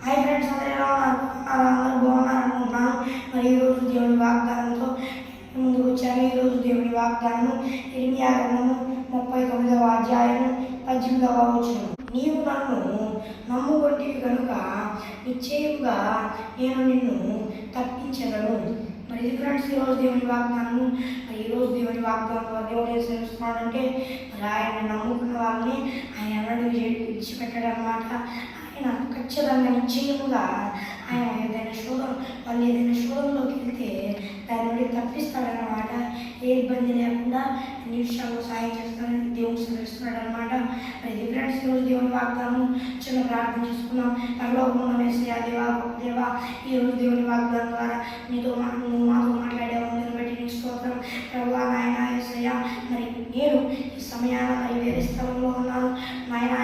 Hi friends, అందరూ ఎలా ఉన్నారు? అందరూ బాగున్నారు అనుకుంటున్నాను. మరి ఈరోజు దేవుని వాగ్దానంతో ముందుకు వచ్చాను. ఈరోజు దేవుని వాగ్దానము ఇర్మియా గ్రంథము 39వ అధ్యాయము 18వ వచనం. నీవు నన్ను నమ్ముకొంటివి కనుక నిశ్చయముగా నేను నిన్ను తప్పించగలను. మరి ఇది ఫ్రెండ్స్ ఈరోజు దేవుని వాగ్దానము. మరి ఈరోజు దేవుని వాగ్దానం దేవుడు ఏం చేస్తున్నాడంటే, మరి ఆయన నమ్ముకున్న వాళ్ళని ఆయన ఎన్నడూ విడిచిపెట్టాడు అన్నమాట. ఆయన ఖచ్చితంగా నిశ్చయముగా ఆయన వాళ్ళు ఏదైనా శోధంలోకి వెళ్తే దాని నుండి తప్పిస్తాడనమాట. ఏ ఇబ్బంది లేకుండా అన్ని విషయాల్లో సాయం చేస్తానని దేవుడు శ్రమిస్తున్నాడు అనమాట. మరి ఫ్రెండ్స్ ఈరోజు దేవుని వాగ్దానం చిన్న ప్రార్థన చేసుకున్నాం. పరలోకంలో వేసే దేవా ఈరోజు దేవుని వాగ్దానం ద్వారా నువ్వు మాతో మాట్లాడావు. నేను బట్టి నీకు స్తోత్రం ప్రభువా. నాయన యేసయ్య, మరి నేను ఈ సమయాన మరి వేరే స్థలంలో ఉన్నాను నాయన.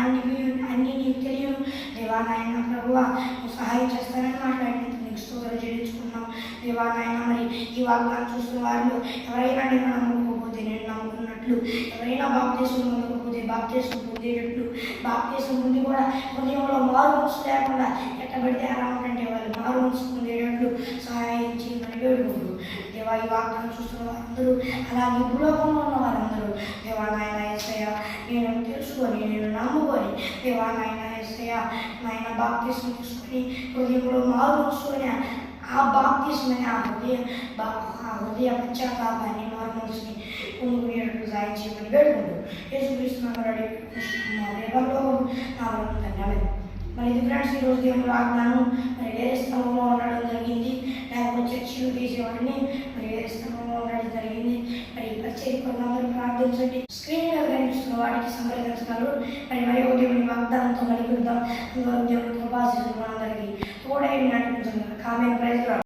అన్నీ నీకు తెలియను దేవా. నాయన ప్రభువా, నువ్వు సహాయం చేస్తానని మాట్లాడినందుకు నీకు స్తోత్రం చెల్లించుకున్నాం దేవా. నాయన మరి ఈ వాగ్దానం చూస్తున్న వాళ్ళు ఎవరైనా నేను నమ్మకపోతే నేను నమ్ముకున్నట్లు, ఎవరైనా బాప్తీసం పొందకపోతే బాప్తీసం పొందేటట్లు, బాప్తీసం పొంది కూడా హృదయంలో మారు మనసు లేకుండా ఎక్కబడితే అలా ఉంటే వాళ్ళు మారు మనసు పొందేటట్లు సహాయం చేయమని వేడుకుంటూ దేవా, ఈ వాగ్దానం చూస్తున్న వారందరూ అలాగే భూలోకంలో ఉన్న వారందరూ దేవా నాయన యేసయ్య, నేను తెలుసుకొని నేను నమ్ముకొని దేవా నాయన యేసయ్య, నాయన బాప్తీసం తీసుకొని హృదయంలో మారు మనసుకొని ఆ బాప్తీసమని ఆ హృదయ పశ్చాత్తాపాన్ని మారు మనసుని పొందుకునేటట్లు సాయం చేయమని వేడుకుంటూ యేసుక్రీస్తునామములో ధన్యవాదాలు. మరి ఇది ఫ్రెండ్స్ ఈరోజు దేవుని వాగ్దానం. మరి వేరే స్థలంలో ఉండడం జరిగింది, లేకపోతే చర్చిలు తీసేవాడిని మరి వేరే స్థలంలో ఉండడం జరిగింది. మరి పరిచయ కొందరు ప్రార్థించండి. స్క్రీన్ మీద కనిపిస్తున్న వాటికి సంప్రదించగలరు. మరి ఒక దేవుని వాగ్దానంతో కలిగిద్దాం. దేవుని కృపాశీస్సులు మనందరికీ తోడై నడిపించగలరు. Comment praise